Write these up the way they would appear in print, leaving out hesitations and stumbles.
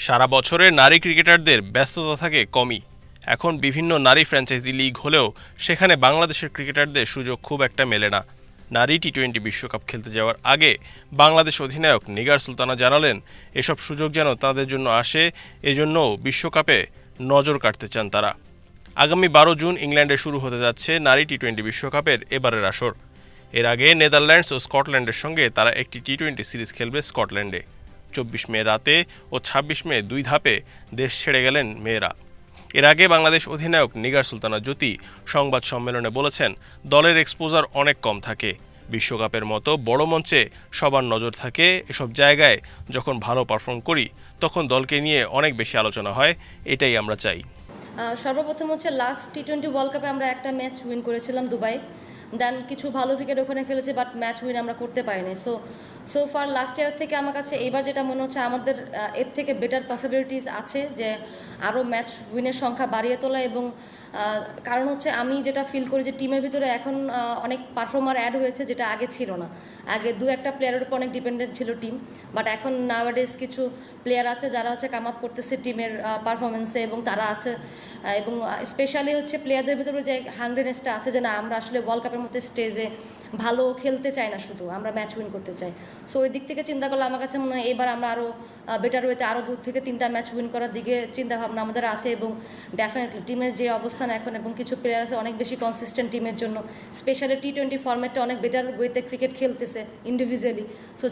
সারা বছরে নারী ক্রিকেটারদের ব্যস্ততা থাকে কমই। এখন বিভিন্ন নারী ফ্র্যাঞ্চাইজি লিগ হলেও সেখানে বাংলাদেশের ক্রিকেটারদের সুযোগ খুব একটা মেলে না। নারী টি-20 বিশ্বকাপ খেলতে যাওয়ার আগে বাংলাদেশ অধিনায়ক নিগার সুলতানা জানালেন, এসব সুযোগ যেন তাদের জন্য আসে, এজন্যও বিশ্বকাপে নজর কাটতে চান তারা। আগামী 12 জুন ইংল্যান্ডে শুরু হতে যাচ্ছে নারী টি-20 বিশ্বকাপের এবারের আসর। এর আগে নেদারল্যান্ডস ও স্কটল্যান্ডের সঙ্গে তারা একটি টি-20 সিরিজ খেলবে স্কটল্যান্ডে। 24 মে রাতে ও 26 মে 2 ধাপে দেশ ছেড়ে গেলেন মেয়েরা। এর আগে বাংলাদেশ অধিনায়ক নিগার সুলতানা জ্যোতি সংবাদ সম্মেলনে বলেছেন, দলের এক্সপোজার অনেক কম থাকে। বিশ্বকাপের মতো বড় মঞ্চে সবার নজর থাকে, এসব জায়গায় যখন ভালো পারফর্ম করি তখন দলকে নিয়ে অনেক বেশি আলোচনা হয়, এটাই আমরা চাই। সর্বপ্রথম হচ্ছে লাস্ট টি-20 ওয়ার্ল্ড কাপে আমরা একটা ম্যাচ উইন করেছিলাম দুবাই। দেন কিছু ভালো ক্রিকেট ওখানে খেলেছে, বাট ম্যাচ উইন আমরা করতে পারিনি। সো ফার লাস্ট ইয়ার থেকে আমার কাছে এইবার যেটা মনে হচ্ছে আমাদের এর থেকে বেটার পসিবিলিটিস আছে যে আরও ম্যাচ উইনের সংখ্যা বাড়িয়ে তোলা। এবং কারণ হচ্ছে আমি যেটা ফিল করি যে টিমের ভিতরে এখন অনেক পারফর্মার অ্যাড হয়েছে, যেটা আগে ছিল না। আগে দু একটা প্লেয়ারের উপর অনেক ডিপেন্ডেন্ট ছিল টিম, বাট এখন নাওয়াডেজ কিছু প্লেয়ার আছে যারা হচ্ছে কাম আপ করতেছে টিমের পারফরমেন্সে, এবং তারা আছে। এবং স্পেশালি হচ্ছে প্লেয়ারদের ভিতরে যে হাংরিনেসটা আছে যে না, আমরা আসলে ওয়ার্ল্ড কাপের মধ্যে স্টেজে ভালো খেলতে চাই না, শুধু আমরা ম্যাচ উইন করতে চাই। সো ওই দিক থেকে চিন্তা করলে আমার কাছে মনে হয় এবার আমরা আরও বেটার ওয়েতে আরও 2 থেকে 3টা ম্যাচ উইন করার দিকে চিন্তাভাবনা আমাদের আছে। এবং ডেফিনেটলি টিমের যে অবস্থান এখন, এবং কিছু প্লেয়ার আছে অনেক বেশি কনসিস্টেন্ট টিমের জন্য, স্পেশালি টি-20 ফরম্যাটটা অনেক বেটার ওয়েতে ক্রিকেট খেলতেছে ইন্ডিভিজুয়ালি। সো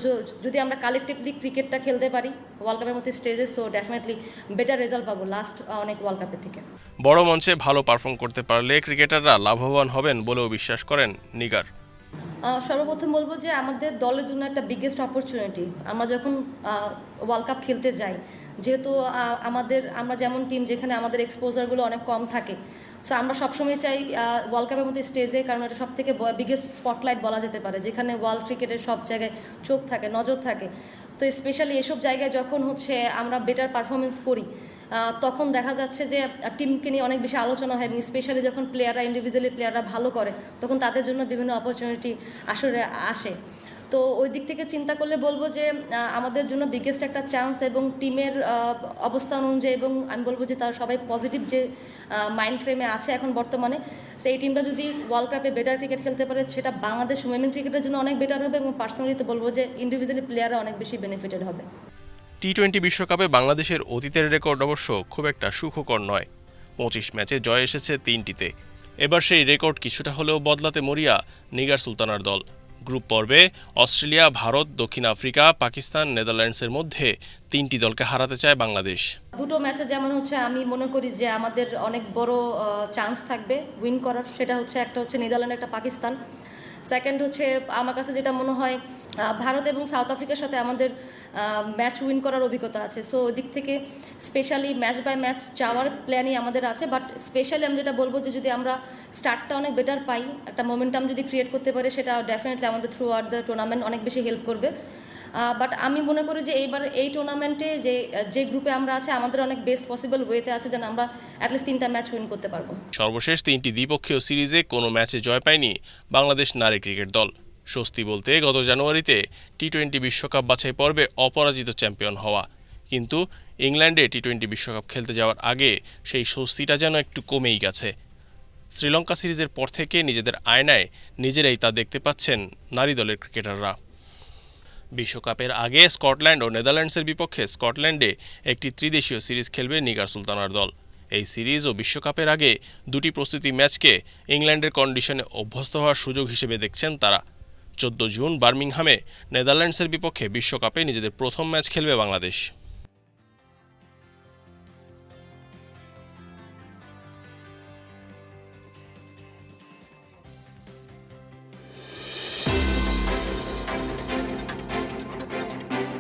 যদি আমরা কালেকটিভলি ক্রিকেটটা খেলতে পারি ওয়ার্ল্ড কাপের মধ্যে স্টেজে, সো ডেফিনেটলি বেটার রেজাল্ট পাবো লাস্ট অনেক ওয়ার্ল্ড কাপের থেকে। বড় মঞ্চে ভালো পারফর্ম করতে পারলে ক্রিকেটাররা লাভবান হবেন বলেও বিশ্বাস করেন নিগার। সর্বপ্রথম বলবো যে আমাদের দলের জন্য একটা বিগেস্ট অপরচুনিটি আমরা যখন ওয়ার্ল্ড কাপ খেলতে যাই, যেহেতু আমরা যেমন টিম যেখানে আমাদের এক্সপোজারগুলো অনেক কম থাকে। সো আমরা সবসময় চাই ওয়ার্ল্ড কাপের মধ্যে স্টেজে, কারণ এটা সব থেকে বিগেস্ট স্পটলাইট বলা যেতে পারে, যেখানে ওয়ার্ল্ড ক্রিকেটের সব জায়গায় চোখ থাকে, নজর থাকে। তো স্পেশালি এসব জায়গায় যখন হচ্ছে আমরা বেটার পারফরমেন্স করি, তখন দেখা যাচ্ছে যে টিমকে নিয়ে অনেক বেশি আলোচনা হয়, এবং স্পেশালি যখন ইন্ডিভিজুয়ালি প্লেয়াররা ভালো করে, তখন তাদের জন্য বিভিন্ন অপরচুনিটি আসলে আসে। তো ওই দিক থেকে চিন্তা করলে বলবো যে আমাদের জন্য বিগেস্ট একটা চান্স, এবং টিমের অবস্থান অনুযায়ী, এবং আমি বলবো যে তার সবাই পজিটিভ যে মাইন্ড ফ্রেমে আছে এখন বর্তমানে, সেই টিমটা যদি ওয়ার্ল্ড কাপে বেটার ক্রিকেট খেলতে পারে, সেটা বাংলাদেশ উইমেন ক্রিকেটের জন্য অনেক বেটার হবে, এবং পার্সোনালি তো বলবো যে ইন্ডিভিজুয়ালি প্লেয়াররা অনেক বেশি বেনিফিটেড হবে। টি-20 বিশ্বকাপে বাংলাদেশের অতীতের রেকর্ড অবশ্য খুব একটা সুখকর নয়। 25 ম্যাচে জয় এসেছে 3টিতে। এবার সেই রেকর্ড কিছুটা হলেও বদলাতে মরিয়া নিগার সুলতানার দল। গ্রুপ পর্বে অস্ট্রেলিয়া, ভারত, দক্ষিণ আফ্রিকা, পাকিস্তান, নেদারল্যান্ডসের মধ্যে 3টি দলকে হারাতে চায় বাংলাদেশ। দুটো ম্যাচে যেমন হচ্ছে আমি মনে করি যে আমাদের অনেক বড় চান্স থাকবে উইন করার, সেটা হচ্ছে একটা হচ্ছে নেদারল্যান্ড, একটা পাকিস্তান। সেকেন্ড হচ্ছে আমার কাছে যেটা মনে হয় ভারত এবং সাউথ আফ্রিকার সাথে আমাদের ম্যাচ উইন করার অভিজ্ঞতা আছে। সো ওই দিক থেকে স্পেশালি ম্যাচ বাই ম্যাচ যাওয়ার প্ল্যানই আমাদের আছে। বাট স্পেশালি আমি যেটা বলবো যে যদি আমরা স্টার্টটা অনেক বেটার পাই, একটা মোমেন্টাম যদি ক্রিয়েট করতে পারি, সেটা ডেফিনেটলি আমাদের থ্রু আউট দ্য টুর্নামেন্ট অনেক বেশি হেল্প করবে। বাট আমি মনে করি যে এইবার এই টুর্নামেন্টে যে গ্রুপে আমরা আছি, আমাদের অনেক বেস্ট পসিবল ওয়েতে আছে যেন আমরা অ্যাটলিস্ট 3টা ম্যাচ উইন করতে পারবো। সর্বশেষ 3টি দ্বিপক্ষীয় সিরিজে কোনো ম্যাচে জয় পায়নি বাংলাদেশ নারী ক্রিকেট দল। স্বস্তি বলতে গত জানুয়ারিতে টি-20 বিশ্বকাপ বাছাই পর্বে অপরাজিত চ্যাম্পিয়ন হওয়া। কিন্তু ইংল্যান্ডে টি-20 বিশ্বকাপ খেলতে যাওয়ার আগে সেই স্বস্তিটা যেন একটু কমেই গেছে। শ্রীলঙ্কা সিরিজের পর থেকে নিজেদের আয়নায় নিজেরাই তা দেখতে পাচ্ছেন নারী দলের ক্রিকেটাররা। বিশ্বকাপের আগে স্কটল্যান্ড ও নেদারল্যান্ডসের বিপক্ষে স্কটল্যান্ডে একটি ত্রিদেশীয় সিরিজ খেলবে নিগার সুলতানার দল। এই সিরিজ ও বিশ্বকাপের আগে 2টি প্রস্তুতি ম্যাচকে ইংল্যান্ডের কন্ডিশনে অভ্যস্ত হওয়ার সুযোগ হিসেবে দেখছেন তারা। 14 জুন বার্মিংহামে নেদারল্যান্ডসের বিপক্ষে বিশ্বকাপে নিজেদের প্রথম ম্যাচ খেলবে বাংলাদেশ।